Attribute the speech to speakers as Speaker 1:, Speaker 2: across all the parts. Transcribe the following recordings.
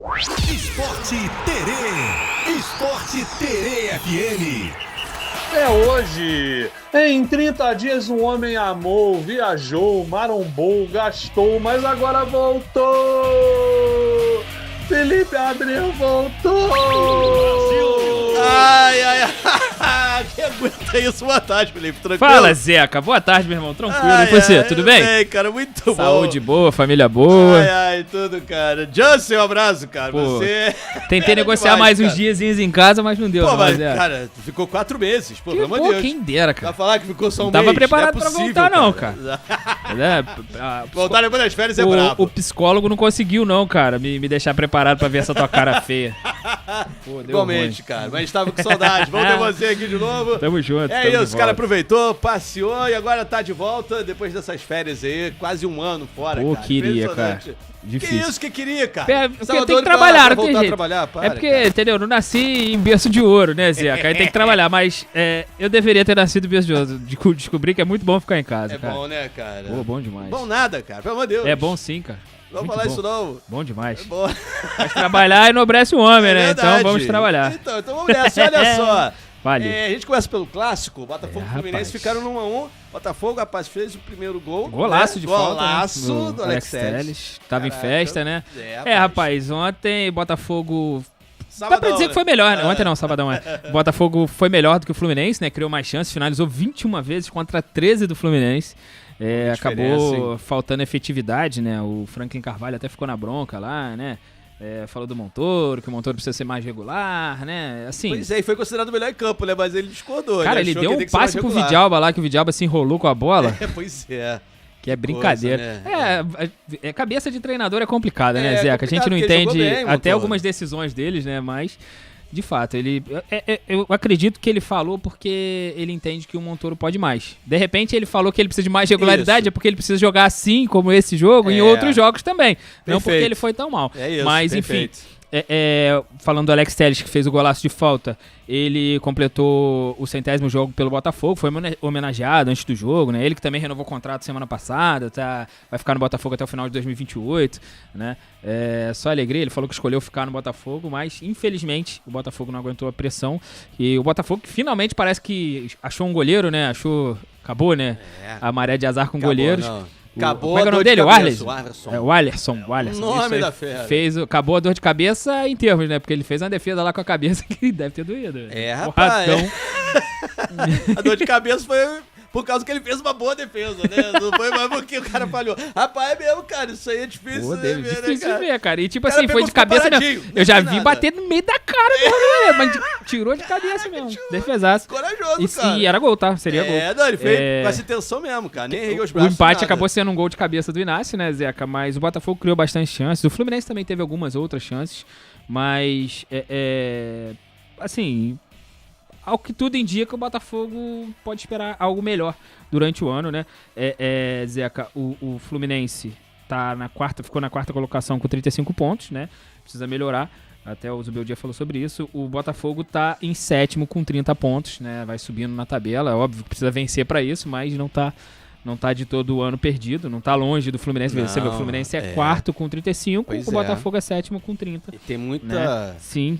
Speaker 1: Esporte Terê. Esporte Terê FM.
Speaker 2: É hoje. Em 30 dias um homem amou, viajou, marombou, gastou, mas agora voltou. Felipe Abreu voltou.
Speaker 3: Brasil. Ai. Quem aguenta isso? Boa tarde, Felipe. Tranquilo?
Speaker 4: Fala, Zeca. Boa tarde, meu irmão. Tranquilo. E você? Tudo bem?
Speaker 3: Bem, cara. Muito bom.
Speaker 4: Saúde boa, família boa.
Speaker 3: Ai, tudo, cara. Justin, um abraço, cara.
Speaker 4: Pô,
Speaker 3: você...
Speaker 4: Tentei negociar mais uns diazinhos em casa, mas não deu.
Speaker 3: Pô,
Speaker 4: não,
Speaker 3: mas,
Speaker 4: Zeca.
Speaker 3: cara, ficou 4 meses. Pô, pelo amor de Deus.
Speaker 4: Quem dera,
Speaker 3: Vai
Speaker 4: cara.
Speaker 3: falar que ficou só um
Speaker 4: Não tava
Speaker 3: mês.
Speaker 4: preparado
Speaker 3: não é
Speaker 4: pra
Speaker 3: possível,
Speaker 4: voltar, não, cara.
Speaker 3: Voltar depois das férias é brabo.
Speaker 4: O psicólogo não conseguiu, não, cara, me deixar preparado pra ver essa tua cara feia. Pô, deu
Speaker 3: Igualmente,
Speaker 4: ruim.
Speaker 3: cara. Mas tava com saudade. Vamos ter você aqui de novo.
Speaker 4: Tamo junto.
Speaker 3: É isso, o cara aproveitou, passeou e agora tá de volta depois dessas férias aí. Quase um ano fora,
Speaker 4: Pô,
Speaker 3: cara.
Speaker 4: queria, cara.
Speaker 3: Impressionante.
Speaker 4: Difícil.
Speaker 3: Que isso que queria, cara?
Speaker 4: É porque
Speaker 3: Tava
Speaker 4: tem
Speaker 3: doido
Speaker 4: que trabalhar,
Speaker 3: pra
Speaker 4: não tem
Speaker 3: voltar a
Speaker 4: jeito.
Speaker 3: trabalhar, para,
Speaker 4: É porque,
Speaker 3: cara.
Speaker 4: entendeu? Não nasci em berço de ouro, né, Zeca? Aí tem que trabalhar, mas eu deveria ter nascido em berço de ouro. Descobri que é muito bom ficar em casa,
Speaker 3: É
Speaker 4: cara.
Speaker 3: bom, né, cara?
Speaker 4: Pô, bom demais.
Speaker 3: Bom nada, cara. Pelo amor de Deus.
Speaker 4: É bom sim, cara.
Speaker 3: Não vou
Speaker 4: Muito
Speaker 3: falar
Speaker 4: bom.
Speaker 3: isso não.
Speaker 4: Bom demais.
Speaker 3: É bom.
Speaker 4: Mas trabalhar enobrece o homem, né?
Speaker 3: Verdade.
Speaker 4: Então vamos trabalhar.
Speaker 3: Então vamos nessa. Olha só.
Speaker 4: Vale.
Speaker 3: A gente começa pelo clássico. Botafogo e Fluminense
Speaker 4: rapaz.
Speaker 3: ficaram 1-1. Botafogo, rapaz, fez o primeiro gol.
Speaker 4: Golaço
Speaker 3: né?
Speaker 4: de falta,
Speaker 3: Golaço
Speaker 4: né?
Speaker 3: do Alex Telles.
Speaker 4: Tava
Speaker 3: Caraca.
Speaker 4: em festa, né?
Speaker 3: É,
Speaker 4: Rapaz, ontem Botafogo...
Speaker 3: Sabadão,
Speaker 4: Dá pra dizer
Speaker 3: né?
Speaker 4: que foi melhor, né? Ontem não, sabadão é. Botafogo foi melhor do que o Fluminense, né? Criou mais chances, finalizou 21 vezes contra 13 do Fluminense. Acabou faltando efetividade, né? O Franklin Carvalho até ficou na bronca lá, né? Falou do Montoro, que o Montoro precisa ser mais regular, né? Assim,
Speaker 3: Pois é, e foi considerado o melhor em campo, né? Mas ele discordou.
Speaker 4: cara, ele
Speaker 3: achou
Speaker 4: deu
Speaker 3: que
Speaker 4: um
Speaker 3: tem que ser mais
Speaker 4: passe pro
Speaker 3: regular.
Speaker 4: Vidalba lá, que o Vidalba se enrolou com a bola.
Speaker 3: Pois é.
Speaker 4: Que é brincadeira.
Speaker 3: Coisa,
Speaker 4: Cabeça de treinador é complicada, né,
Speaker 3: É
Speaker 4: Zeca? A gente
Speaker 3: complicado,
Speaker 4: não
Speaker 3: porque ele
Speaker 4: entende
Speaker 3: jogou bem,
Speaker 4: até
Speaker 3: Montoro.
Speaker 4: algumas decisões deles, né? Mas, de fato, eu acredito que ele falou porque ele entende que o Montoro pode mais. De repente, ele falou que ele precisa de mais regularidade,
Speaker 3: Isso.
Speaker 4: é porque ele precisa jogar assim, como esse jogo, em outros jogos também. Não porque
Speaker 3: Perfeito.
Speaker 4: ele foi tão mal.
Speaker 3: É isso,
Speaker 4: Mas,
Speaker 3: perfeito.
Speaker 4: enfim... falando do Alex Telles, que fez o golaço de falta, ele completou o 100º jogo pelo Botafogo, foi homenageado antes do jogo, né? Ele que também renovou o contrato semana passada, vai ficar no Botafogo até o final de 2028, né? Só alegria, ele falou que escolheu ficar no Botafogo, mas infelizmente o Botafogo não aguentou a pressão, e o Botafogo finalmente parece que achou um goleiro, né? Acabou, né? A maré de azar com goleiros.
Speaker 3: Não. Acabou
Speaker 4: Como é que é o nome dele? O Alisson. O Alisson.
Speaker 3: Nome da fera.
Speaker 4: Acabou a dor de cabeça em termos, né? Porque ele fez uma defesa lá com a cabeça que deve ter doído.
Speaker 3: Rapaz.
Speaker 4: Porradão.
Speaker 3: A dor de cabeça foi por causa que ele fez uma boa defesa, né? Não foi mais porque o cara falhou. Rapaz, é mesmo, cara. Isso aí é difícil
Speaker 4: Pô,
Speaker 3: de ver,
Speaker 4: difícil
Speaker 3: né,
Speaker 4: de ver, cara. E tipo
Speaker 3: O cara
Speaker 4: assim, foi
Speaker 3: pegou,
Speaker 4: de cabeça
Speaker 3: ficou
Speaker 4: mesmo.
Speaker 3: paradinho,
Speaker 4: Eu já
Speaker 3: não
Speaker 4: vi
Speaker 3: fez
Speaker 4: bater no meio da cara mesmo, né? Mas tirou de cabeça mesmo. Defesaço.
Speaker 3: Corajoso, cara.
Speaker 4: E era gol, tá? Seria gol.
Speaker 3: Não, ele fez com essa intenção mesmo, cara. Nem ergueu os
Speaker 4: O
Speaker 3: braços.
Speaker 4: empate
Speaker 3: nada.
Speaker 4: acabou sendo um gol de cabeça do Inácio, né, Zeca? Mas o Botafogo criou bastante chances. O Fluminense também teve algumas outras chances. Mas, assim, ao que tudo indica, o Botafogo pode esperar algo melhor durante o ano, né? Zeca, o Fluminense ficou na quarta colocação com 35 pontos, né? Precisa melhorar. Até o Zubeldia falou sobre isso. O Botafogo tá em sétimo com 30 pontos, né? Vai subindo na tabela. É óbvio que precisa vencer para isso, mas não tá de todo o ano perdido. Não tá longe do Fluminense. Você vê, o Fluminense é quarto com 35,
Speaker 3: Pois
Speaker 4: o Botafogo é sétimo com 30.
Speaker 3: E tem muita...
Speaker 4: Né? Sim.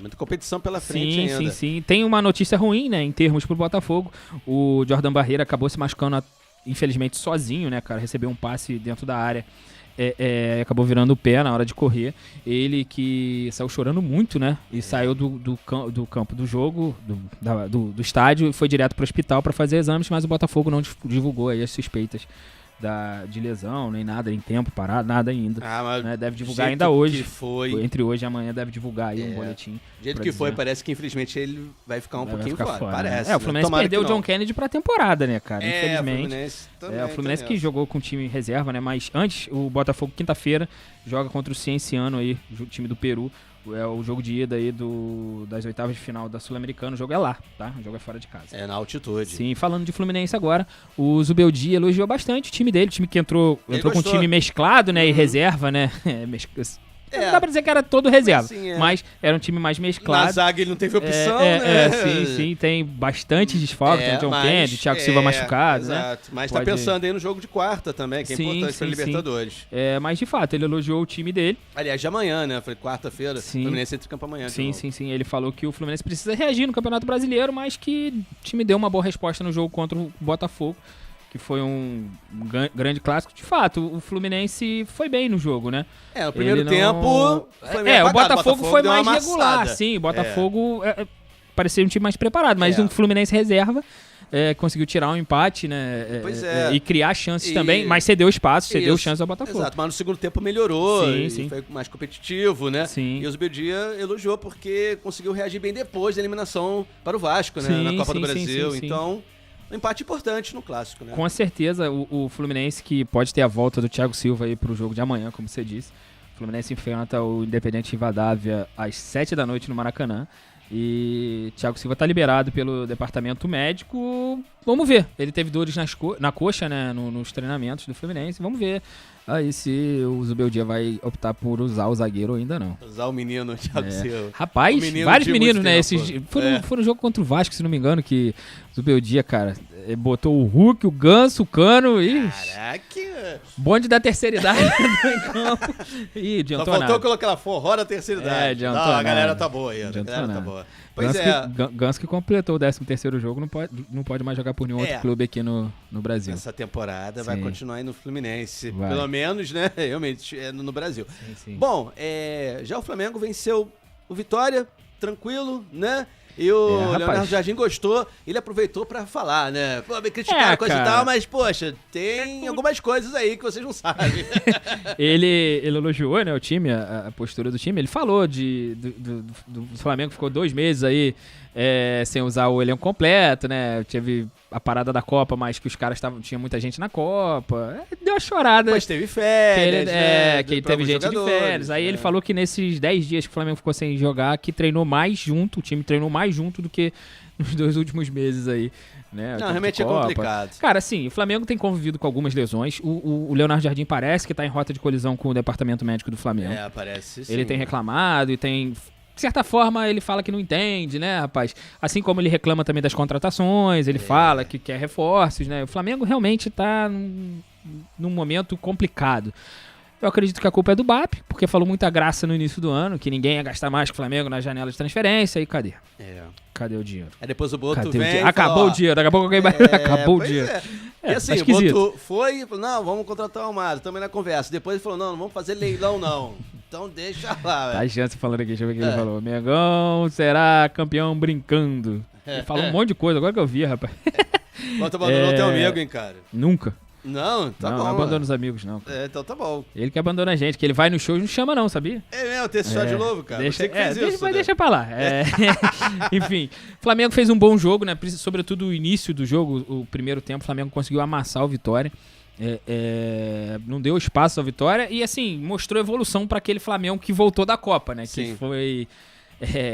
Speaker 3: Muita competição pela frente ainda.
Speaker 4: Sim. Tem uma notícia ruim, né? Em termos pro Botafogo. O Jordan Barreira acabou se machucando, infelizmente, sozinho, né, cara? Recebeu um passe dentro da área. Acabou virando o pé na hora de correr. Ele que saiu chorando muito, né? E saiu do campo do jogo, do estádio, e foi direto pro hospital para fazer exames, mas o Botafogo não divulgou aí as suspeitas de lesão, nem nada, em tempo parado, nada ainda.
Speaker 3: Mas
Speaker 4: né? Deve divulgar ainda hoje.
Speaker 3: Foi.
Speaker 4: Entre hoje e amanhã deve divulgar aí um boletim.
Speaker 3: Do jeito que foi, parece que infelizmente ele vai ficar um pouquinho fora. Parece.
Speaker 4: Né? O Fluminense perdeu o John Kennedy pra temporada, né, cara? Infelizmente.
Speaker 3: O
Speaker 4: Fluminense que jogou com o time reserva, né? Mas antes, o Botafogo, quinta-feira, joga contra o Cienciano aí, o time do Peru. É o jogo de ida aí das oitavas de final da Sul-Americana. O jogo é lá, tá? O jogo é fora de casa.
Speaker 3: É na altitude.
Speaker 4: Sim, falando de Fluminense agora, o Zubeldia elogiou bastante o time dele. O time que entrou com um time mesclado, né? E reserva, né? Não dá pra dizer que era todo reserva,
Speaker 3: Assim,
Speaker 4: mas era um time mais
Speaker 3: Na
Speaker 4: mesclado.
Speaker 3: zaga ele não teve opção, né?
Speaker 4: Sim, tem bastante desfalque, tem o John Kennedy, Thiago Silva machucado, né?
Speaker 3: Exato, mas
Speaker 4: Pode-
Speaker 3: tá pensando aí no jogo de quarta também, que é importante pra Libertadores.
Speaker 4: Mas de fato, ele elogiou o time dele.
Speaker 3: Aliás, de amanhã, né? Foi quarta-feira,
Speaker 4: Sim.
Speaker 3: Fluminense entra em campo amanhã. de
Speaker 4: Sim,
Speaker 3: novo.
Speaker 4: sim. Ele falou que o Fluminense precisa reagir no Campeonato Brasileiro, mas que o time deu uma boa resposta no jogo contra o Botafogo, que foi um grande clássico. De fato, o Fluminense foi bem no jogo, né?
Speaker 3: O primeiro
Speaker 4: Ele não-
Speaker 3: tempo foi meio
Speaker 4: o
Speaker 3: apagado.
Speaker 4: Botafogo foi
Speaker 3: deu uma
Speaker 4: mais regular,
Speaker 3: amassada.
Speaker 4: sim. O Botafogo parecia um time mais preparado, mas um Fluminense reserva conseguiu tirar um empate, né?
Speaker 3: Pois é.
Speaker 4: E criar chances também, mas cedeu espaço, cedeu
Speaker 3: Isso.
Speaker 4: chance ao Botafogo.
Speaker 3: Exato, mas no segundo tempo melhorou,
Speaker 4: Sim,
Speaker 3: e
Speaker 4: sim.
Speaker 3: foi mais competitivo, né?
Speaker 4: Sim.
Speaker 3: E o Zubeldia elogiou porque conseguiu reagir bem depois da eliminação para o Vasco, né?
Speaker 4: Sim,
Speaker 3: Na Copa do
Speaker 4: sim,
Speaker 3: Brasil.
Speaker 4: sim.
Speaker 3: Então, um empate importante no clássico, né?
Speaker 4: Com certeza, o Fluminense, que pode ter a volta do Thiago Silva aí pro jogo de amanhã, como você disse. O Fluminense enfrenta o Independente Rivadavia às 7 da noite no Maracanã. E Thiago Silva tá liberado pelo departamento médico. Vamos ver. Ele teve dores na coxa, né? Nos treinamentos do Fluminense. Vamos ver aí se o Zubeldia vai optar por usar o zagueiro ou ainda não.
Speaker 3: Usar o menino Thiago Silva.
Speaker 4: Rapaz,
Speaker 3: O menino
Speaker 4: vários
Speaker 3: de
Speaker 4: meninos,
Speaker 3: muito
Speaker 4: né?
Speaker 3: tempo.
Speaker 4: Foi no jogo contra o Vasco, se não me engano, que o Zubeldia, cara, botou o Hulk, o Ganso, o Cano e
Speaker 3: Caraca!
Speaker 4: bonde da terceira idade em campo. Ih,
Speaker 3: Só
Speaker 4: adiantou
Speaker 3: faltou
Speaker 4: nada.
Speaker 3: colocar lá forró da terceira idade.
Speaker 4: adiantou
Speaker 3: Não, a galera
Speaker 4: nada.
Speaker 3: tá boa aí. A
Speaker 4: Adiantou
Speaker 3: galera tá
Speaker 4: nada.
Speaker 3: boa. Pois
Speaker 4: Ganso que completou o 13º jogo, não pode mais jogar por nenhum outro clube aqui no Brasil.
Speaker 3: Essa temporada vai
Speaker 4: Sim.
Speaker 3: continuar aí no Fluminense.
Speaker 4: Vai.
Speaker 3: Pelo menos, né? Realmente, no Brasil.
Speaker 4: Sim.
Speaker 3: Bom, já o Flamengo venceu o Vitória, tranquilo, né? E o
Speaker 4: rapaz.
Speaker 3: Leonardo Jardim gostou, ele aproveitou pra falar, né? Pô, me criticaram, coisa e
Speaker 4: cara.
Speaker 3: tal, mas, poxa, tem algumas coisas aí que vocês não sabem.
Speaker 4: Ele elogiou, né, o time, a postura do time. Ele falou do Flamengo, ficou 2 meses aí sem usar o elenco completo, né? Teve a parada da Copa, mas que os caras tinha muita gente na Copa. Deu uma chorada.
Speaker 3: Mas teve férias, né?
Speaker 4: Que
Speaker 3: pra
Speaker 4: teve
Speaker 3: alguns
Speaker 4: gente de
Speaker 3: jogadores,
Speaker 4: férias. Aí
Speaker 3: né?
Speaker 4: ele falou que nesses 10 dias que o Flamengo ficou sem jogar, que treinou mais junto, o time treinou mais junto do que nos 2 últimos meses aí. Né?
Speaker 3: Não, realmente é complicado.
Speaker 4: Cara, assim, o Flamengo tem convivido com algumas lesões. O Leonardo Jardim parece que tá em rota de colisão com o departamento médico do Flamengo.
Speaker 3: Parece sim.
Speaker 4: Ele tem reclamado e tem... De certa forma, ele fala que não entende, né, rapaz? Assim como ele reclama também das contratações, ele fala que quer reforços, né? O Flamengo realmente tá num momento complicado. Eu acredito que a culpa é do BAP, porque falou muita graça no início do ano, que ninguém ia gastar mais que o Flamengo na janela de transferência, e cadê? Cadê o dinheiro?
Speaker 3: Aí depois o Boto
Speaker 4: Cadê o
Speaker 3: vem
Speaker 4: dinheiro?
Speaker 3: e
Speaker 4: Acabou
Speaker 3: fala,
Speaker 4: o dinheiro, daqui a pouco alguém vai... Acabou o
Speaker 3: pois
Speaker 4: dinheiro.
Speaker 3: E assim,
Speaker 4: tá
Speaker 3: o
Speaker 4: esquisito.
Speaker 3: Boto foi e falou, não, vamos contratar o Amado, também na conversa. Depois ele falou, não vamos fazer leilão não. Então deixa lá,
Speaker 4: Tá a
Speaker 3: velho.
Speaker 4: chance falando aqui, deixa eu ver o que ele falou. Mengão será campeão brincando. Ele falou um monte de coisa, agora que eu vi, rapaz.
Speaker 3: Boto abandonou teu amigo, hein, cara.
Speaker 4: Nunca.
Speaker 3: Não, tá
Speaker 4: não,
Speaker 3: bom.
Speaker 4: não abandona
Speaker 3: mano.
Speaker 4: os amigos, não.
Speaker 3: Então tá bom.
Speaker 4: Ele que abandona a gente, que ele vai nos shows e não chama não, sabia?
Speaker 3: É mesmo, ter esse shot de novo, cara.
Speaker 4: Deixa,
Speaker 3: Você que fez isso,
Speaker 4: mas
Speaker 3: né?
Speaker 4: deixa pra lá. Enfim, o Flamengo fez um bom jogo, né? Sobretudo o início do jogo, o primeiro tempo, o Flamengo conseguiu amassar o Vitória. Não deu espaço ao Vitória e, assim, mostrou evolução pra aquele Flamengo que voltou da Copa, né?
Speaker 3: Sim.
Speaker 4: Que foi...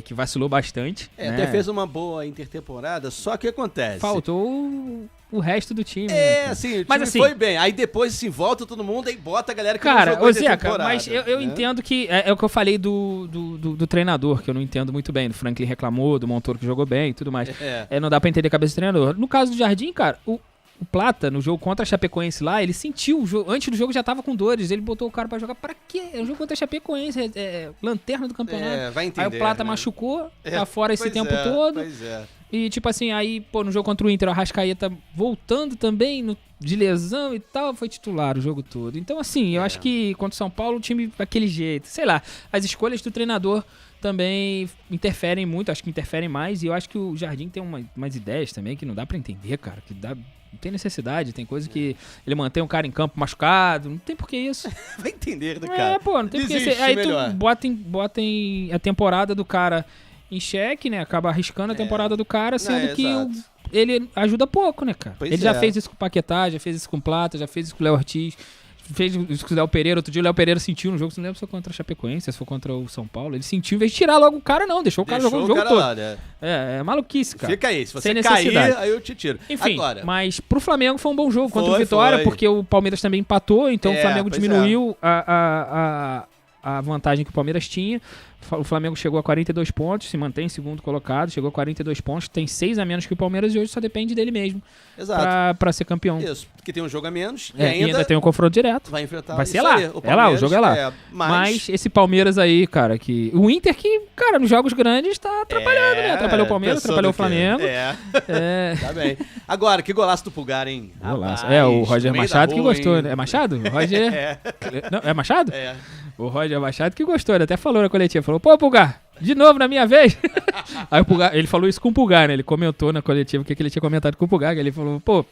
Speaker 4: que vacilou bastante. né?
Speaker 3: Até fez uma boa intertemporada, só que acontece.
Speaker 4: Faltou o resto do time. né, cara?
Speaker 3: Assim, o
Speaker 4: Mas
Speaker 3: time
Speaker 4: assim-
Speaker 3: foi bem. Aí depois, assim, volta todo mundo e bota a galera que não
Speaker 4: Cara,
Speaker 3: jogou
Speaker 4: ô Zeca,
Speaker 3: intertemporada,
Speaker 4: mas eu
Speaker 3: né?
Speaker 4: entendo que é o que eu falei do treinador, que eu não entendo muito bem. Do Franklin reclamou, do Montoro que jogou bem e tudo mais. Não dá pra entender a cabeça do treinador. No caso do Jardim, cara, o Plata, no jogo contra a Chapecoense lá, ele sentiu o jogo. Antes do jogo já tava com dores. Ele botou o cara pra jogar. Pra quê? É um jogo contra a Chapecoense, lanterna do campeonato.
Speaker 3: Vai entender.
Speaker 4: Aí o Plata
Speaker 3: né?
Speaker 4: machucou, tá fora esse
Speaker 3: Pois
Speaker 4: tempo
Speaker 3: é,
Speaker 4: todo.
Speaker 3: Pois é.
Speaker 4: E tipo assim, aí, pô, no jogo contra o Inter, o Arrascaeta voltando também de lesão e tal, foi titular o jogo todo. Então, assim, eu acho que contra o São Paulo o time daquele jeito. Sei lá, as escolhas do treinador também interferem muito, acho que interferem mais. E eu acho que o Jardim tem umas ideias também que não dá pra entender, cara. Que não tem necessidade, tem coisa que ele mantém um cara em campo machucado, não tem por que isso.
Speaker 3: Vai entender, né, cara?
Speaker 4: Pô, não tem por que
Speaker 3: Desiste,
Speaker 4: aí
Speaker 3: melhor.
Speaker 4: tu bota a temporada do cara em xeque, né? Acaba arriscando a temporada do cara, sendo que
Speaker 3: exato.
Speaker 4: ele ajuda pouco, né, cara?
Speaker 3: Pois
Speaker 4: ele já
Speaker 3: é.
Speaker 4: fez isso com o Paquetá, já fez isso com o Plata, já fez isso com o Léo Ortiz, fez isso com o Léo Pereira. Outro dia o Léo Pereira sentiu no jogo, não lembro se foi contra a Chapecoense, se foi contra o São Paulo. Ele sentiu, em vez de tirar logo o cara, não, deixou o cara jogar o jogo todo.
Speaker 3: lá, né?
Speaker 4: É maluquice, cara.
Speaker 3: Fica aí, se você
Speaker 4: Sem
Speaker 3: cair,
Speaker 4: necessidade.
Speaker 3: aí eu te tiro.
Speaker 4: Enfim,
Speaker 3: Agora,
Speaker 4: mas pro Flamengo foi um bom jogo contra o
Speaker 3: Foi,
Speaker 4: Vitória,
Speaker 3: foi.
Speaker 4: porque o Palmeiras também empatou, então o Flamengo
Speaker 3: pois
Speaker 4: diminuiu a vantagem que o Palmeiras tinha. O Flamengo chegou a 42 pontos, se mantém em segundo colocado, chegou a 42 pontos, tem 6 a menos que o Palmeiras e hoje só depende dele mesmo.
Speaker 3: Exato.
Speaker 4: Pra ser campeão.
Speaker 3: Isso, porque tem um jogo a menos
Speaker 4: e ainda tem um confronto direto.
Speaker 3: Vai enfrentar
Speaker 4: vai ser lá. O jogo é lá. Mas esse Palmeiras aí, cara, que o Inter que, cara, nos jogos grandes tá atrapalhando, né? Atrapalhou o Palmeiras, atrapalhou o Flamengo.
Speaker 3: Tá bem. Agora, que golaço do Pulgar, hein?
Speaker 4: Golaço. O Roger Machado que gostou, hein? É Machado? O Roger... Não, é Machado? O Roger Machado que gostou, ele até falou na coletiva, falou, pô, Pulgar, de novo na minha vez? Aí o Pulgar, ele falou isso com o Pulgar, né? Ele comentou na coletiva o que ele tinha comentado com o Pulgar, que ele falou, pô,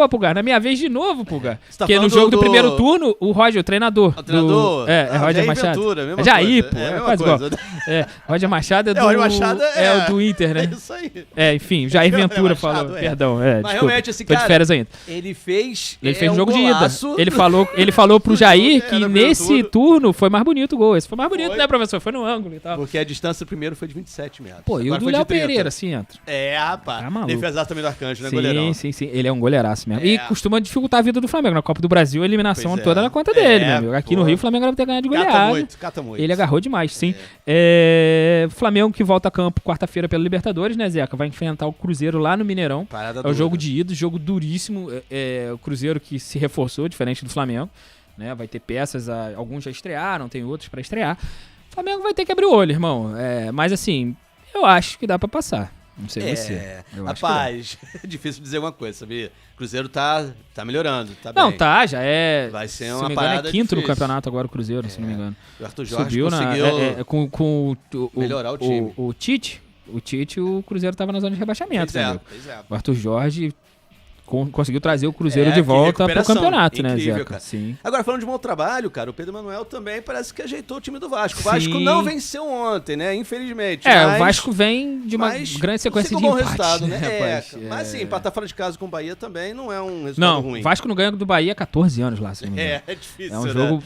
Speaker 4: Pulgar, na minha vez de novo, Pulgar. Porque no jogo do primeiro turno, o Roger, o treinador.
Speaker 3: O treinador?
Speaker 4: Roger Machado.
Speaker 3: Ventura,
Speaker 4: Jair, pô. É quase igual. Roger Machado é do...
Speaker 3: Roger Machado
Speaker 4: é o do Inter, né?
Speaker 3: É isso aí.
Speaker 4: Enfim, Jair Ventura falou. Perdão,
Speaker 3: Mas
Speaker 4: desculpa,
Speaker 3: realmente, esse
Speaker 4: tô
Speaker 3: cara...
Speaker 4: de férias ainda.
Speaker 3: Ele fez
Speaker 4: um jogo de ida. Ele falou pro Jair que nesse turno foi mais bonito o gol. Esse foi mais bonito, né, professor? Foi no ângulo e tal.
Speaker 3: Porque a distância primeiro foi de 27 metros.
Speaker 4: Pô, e o do Léo Pereira, assim, entra.
Speaker 3: Rapaz.
Speaker 4: Tá maluco.
Speaker 3: Defesaço também do Arcanjo, né, goleirão?
Speaker 4: Sim. Ele é um goleiraço mesmo. E costuma dificultar a vida do Flamengo. Na Copa do Brasil, a eliminação toda na conta dele, meu amigo. Aqui no Rio, o Flamengo deve ter ganhado de goleada.
Speaker 3: Cata muito.
Speaker 4: Ele agarrou demais, sim. Flamengo que volta a campo quarta-feira pela Libertadores, né, Zeca? Vai enfrentar o Cruzeiro lá no Mineirão. É o jogo de ida, jogo duríssimo. O Cruzeiro que se reforçou, diferente do Flamengo. Né? Vai ter peças, alguns já estrearam, tem outros pra estrear. O Flamengo vai ter que abrir o olho, irmão. Mas assim, eu acho que dá pra passar. Não sei você.
Speaker 3: Rapaz, é difícil dizer uma coisa, sabia? Cruzeiro tá melhorando, tá
Speaker 4: não,
Speaker 3: bem.
Speaker 4: já é...
Speaker 3: Vai ser
Speaker 4: se
Speaker 3: uma
Speaker 4: não me engano,
Speaker 3: parada
Speaker 4: é quinto
Speaker 3: difícil.
Speaker 4: no campeonato agora o Cruzeiro, se não me engano.
Speaker 3: O Arthur Jorge
Speaker 4: subiu
Speaker 3: conseguiu
Speaker 4: com
Speaker 3: melhorar o time.
Speaker 4: O Tite, o Cruzeiro tava na zona de rebaixamento.
Speaker 3: Pois é.
Speaker 4: O Arthur Jorge conseguiu trazer o Cruzeiro de volta pro campeonato,
Speaker 3: incrível,
Speaker 4: né, Zeca?
Speaker 3: Cara.
Speaker 4: Sim.
Speaker 3: Agora, falando de mau trabalho, cara, o Pedro Manuel também parece que ajeitou o time do Vasco. O Vasco não venceu ontem, né? Infelizmente.
Speaker 4: O Vasco vem de uma grande sequência de empates.
Speaker 3: Resultado, né?
Speaker 4: Rapaz,
Speaker 3: mas sim, empatar fora de casa com o Bahia também não é um resultado ruim.
Speaker 4: O Vasco não ganha do Bahia há 14 anos lá, se não me engano.
Speaker 3: É difícil,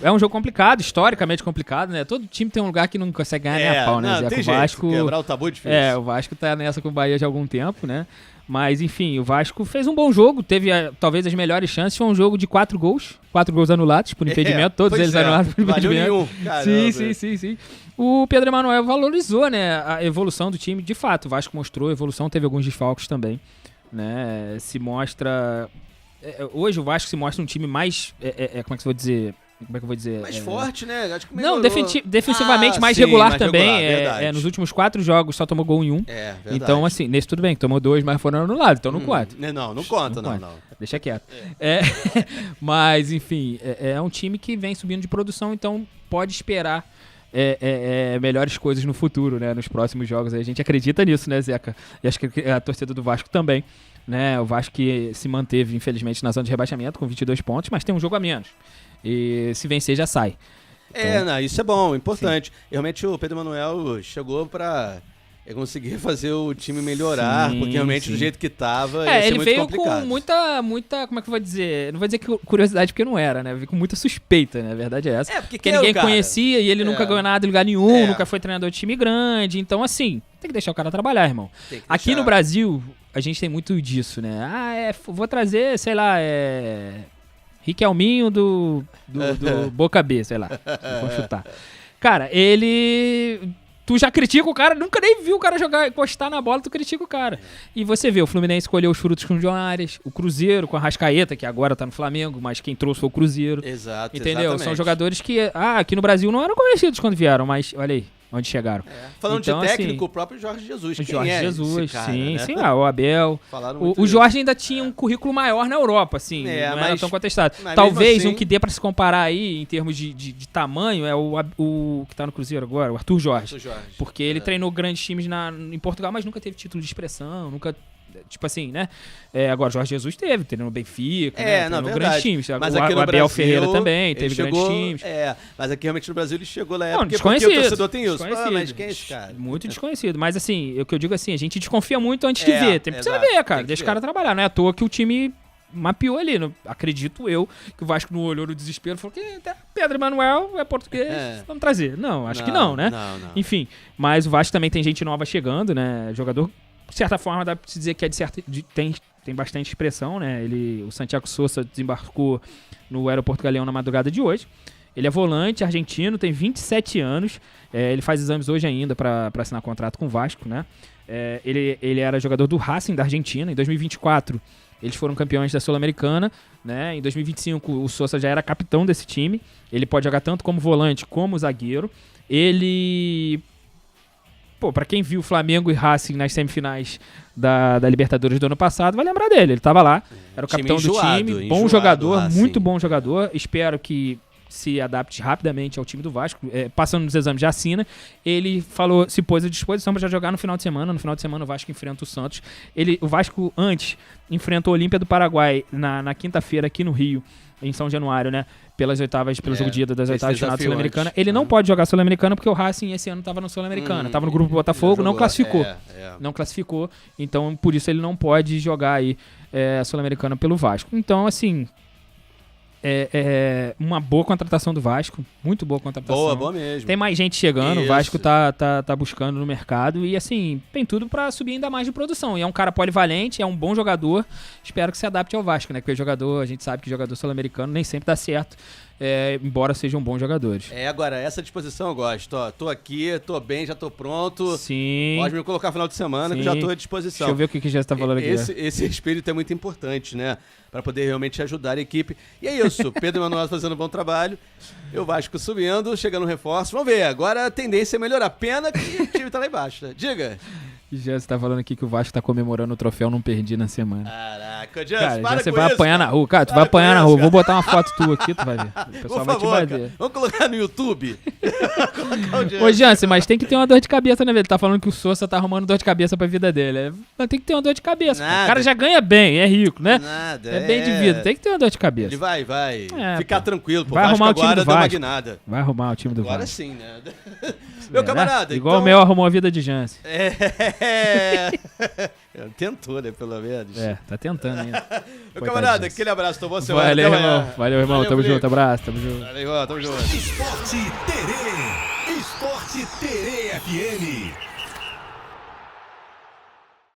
Speaker 4: É um jogo complicado, historicamente complicado, né? Todo time tem um lugar que não consegue ganhar nem a pau, né, Zeca?
Speaker 3: Tem Vasco... Quebrar o tabu é difícil.
Speaker 4: O Vasco tá nessa com o Bahia já há algum tempo, né? Mas, enfim, o Vasco fez um bom jogo, teve talvez as melhores chances, foi um jogo de 4 gols anulados por impedimento, todos eles anulados por impedimento. Sim. O Pedro Emanuel valorizou, né, a evolução do time, de fato, o Vasco mostrou a evolução, teve alguns desfalques também, né, se mostra... Hoje o Vasco se mostra um time mais, como é que eu vou dizer?
Speaker 3: Mais forte, né? Acho que melhorou.
Speaker 4: Defensivamente mais regular mais também.
Speaker 3: Regular,
Speaker 4: nos últimos 4 jogos só tomou gol em 1.
Speaker 3: Verdade.
Speaker 4: Então, assim, nesse tudo bem, tomou 2, mas foram anulados, então não conta.
Speaker 3: Não conta, não.
Speaker 4: Deixa quieto. Mas, enfim, é um time que vem subindo de produção, então pode esperar melhores coisas no futuro, né? Nos próximos jogos. A gente acredita nisso, né, Zeca? E acho que a torcida do Vasco também. Né? O Vasco que se manteve, infelizmente, na zona de rebaixamento com 22 pontos, mas tem um jogo a menos. E se vencer, já sai.
Speaker 3: Então, isso é bom, importante. Realmente o Pedro Manuel chegou pra conseguir fazer o time melhorar, porque realmente do jeito que tava ia ser
Speaker 4: ele
Speaker 3: muito
Speaker 4: veio
Speaker 3: complicado.
Speaker 4: Com muita, como é que eu vou dizer? Não vou dizer que curiosidade, porque não era, né? Veio com muita suspeita, né? A verdade é essa.
Speaker 3: Porque
Speaker 4: ninguém conhecia e ele nunca ganhou nada em lugar nenhum, nunca foi treinador de time grande. Então, assim, tem que deixar o cara trabalhar, irmão. Aqui no Brasil, a gente tem muito disso, né? Vou trazer, sei lá, Riquelminho do Boca B, sei lá. Vou chutar. Cara, tu já critica o cara, nunca nem viu o cara jogar, encostar na bola, tu critica o cara. E você vê, o Fluminense escolheu os frutos com o João Arias, o Cruzeiro com a Arrascaeta, que agora tá no Flamengo, mas quem trouxe foi o Cruzeiro.
Speaker 3: Exato,
Speaker 4: entendeu?
Speaker 3: exatamente.
Speaker 4: São jogadores que aqui no Brasil não eram conhecidos quando vieram, mas olha aí onde chegaram.
Speaker 3: Falando
Speaker 4: então,
Speaker 3: de técnico,
Speaker 4: assim,
Speaker 3: o próprio Jorge Jesus.
Speaker 4: O Jorge Jesus,
Speaker 3: cara,
Speaker 4: sim,
Speaker 3: né?
Speaker 4: sim. O Abel.
Speaker 3: O
Speaker 4: Jorge ainda tinha um currículo maior na Europa, assim, não era tão contestado. Talvez
Speaker 3: assim,
Speaker 4: um que dê pra se comparar aí, em termos de tamanho, é o que tá no Cruzeiro agora, o Arthur Jorge. Porque ele treinou grandes times em Portugal, mas nunca teve título de expressão, nunca... Tipo assim, né? Agora, o Jorge Jesus treinou no Benfica, treinou grandes times.
Speaker 3: Mas
Speaker 4: o
Speaker 3: Abel
Speaker 4: Brasil, Ferreira também teve grandes times.
Speaker 3: Mas aqui realmente no Brasil ele chegou na época
Speaker 4: porque
Speaker 3: o torcedor tem isso.
Speaker 4: Mas
Speaker 3: quem é esse cara?
Speaker 4: Muito desconhecido. Mas assim, o que eu digo assim, a gente desconfia muito antes de ver. Tem que ver, cara. Deixa o cara trabalhar. Não é à toa que o time mapeou ali. Acredito eu que o Vasco não olhou no desespero e falou que Pedro Emanuel é português, vamos trazer. Não, acho que não, né?
Speaker 3: Não.
Speaker 4: Enfim, mas o Vasco também tem gente nova chegando, né? Jogador, de certa forma, dá pra se dizer que tem bastante expressão, né? O Santiago Sousa desembarcou no aeroporto Galeão na madrugada de hoje. Ele é volante argentino, tem 27 anos. Ele faz exames hoje ainda para assinar contrato com o Vasco, né? Ele era jogador do Racing da Argentina. Em 2024, eles foram campeões da Sul-Americana, né? Em 2025, o Sousa já era capitão desse time. Ele pode jogar tanto como volante como zagueiro. Ele... Pô, pra quem viu Flamengo e Racing nas semifinais da Libertadores do ano passado, vai lembrar dele. Ele tava lá, era o capitão do time, bom jogador, muito bom jogador. Espero que se adapte rapidamente ao time do Vasco. Passando nos exames, já assina. Ele falou, se pôs à disposição para já jogar no final de semana. No final de semana o Vasco enfrenta o Santos. O Vasco antes enfrentou o Olímpia do Paraguai na quinta-feira aqui no Rio, em São Januário, né? Pelas oitavas, pelo jogo de ida das oitavas de final da Sul-Americana. Ele não pode jogar Sul-Americana porque o Racing esse ano estava na Sul-Americana. Tava no grupo Botafogo, não classificou. Não classificou, então por isso ele não pode jogar aí a Sul-Americana pelo Vasco. Então, assim, uma boa contratação do Vasco, muito boa contratação.
Speaker 3: Boa mesmo.
Speaker 4: Tem mais gente chegando, o Vasco tá buscando no mercado e, assim, tem tudo pra subir ainda mais de produção. E é um cara polivalente, é um bom jogador, espero que se adapte ao Vasco, né? Porque a gente sabe que jogador sul-americano nem sempre dá certo, embora sejam bons jogadores.
Speaker 3: Agora, essa disposição eu gosto. Tô aqui, tô bem, já tô pronto.
Speaker 4: Sim.
Speaker 3: Pode me colocar no final de semana que eu já tô à disposição.
Speaker 4: Deixa eu ver o que já está falando aqui.
Speaker 3: Esse espírito é muito importante, né? Para poder realmente ajudar a equipe. E é isso, Pedro Emanuel fazendo um bom trabalho, o Vasco subindo, chegando no reforço. Vamos ver, agora a tendência é melhorar. Pena que o time tá lá embaixo, né? Diga.
Speaker 4: Já você tá falando aqui que o Vasco tá comemorando o troféu Não Perdi na semana.
Speaker 3: Caraca, Jans,
Speaker 4: cara,
Speaker 3: para
Speaker 4: você
Speaker 3: com
Speaker 4: vai
Speaker 3: isso,
Speaker 4: apanhar
Speaker 3: cara.
Speaker 4: na rua. Cara, tu vai apanhar na rua. Vou botar uma foto tua aqui, tu vai ver. O pessoal vai te bater.
Speaker 3: Vamos colocar no YouTube. Colocar o Jans.
Speaker 4: Ô, Jansen, mas tem que ter uma dor de cabeça, né, velho? Ele tá falando que o Sousa tá arrumando dor de cabeça pra vida dele. Mas tem que ter uma dor de cabeça.
Speaker 3: Nada.
Speaker 4: O cara já ganha bem, é rico, né?
Speaker 3: Nada,
Speaker 4: É bem de vida. Tem que ter uma dor de cabeça.
Speaker 3: Ele vai ficar tranquilo. Pô.
Speaker 4: Vai arrumar o time
Speaker 3: agora
Speaker 4: do
Speaker 3: deu uma
Speaker 4: Vasco.
Speaker 3: guinada.
Speaker 4: Vai arrumar o time do
Speaker 3: Agora
Speaker 4: Vasco.
Speaker 3: sim, né? Meu camarada,
Speaker 4: Igual
Speaker 3: então...
Speaker 4: o meu arrumou a vida de Jansen.
Speaker 3: Tentou, né, pelo menos.
Speaker 4: Tá tentando ainda.
Speaker 3: Meu camarada, aquele abraço, tomou seu
Speaker 4: Valeu, irmão. Valeu, irmão. Tamo junto, abraço, tamo junto.
Speaker 3: Valeu, irmão, tamo junto.
Speaker 1: Esporte Terê. Esporte Terê FM.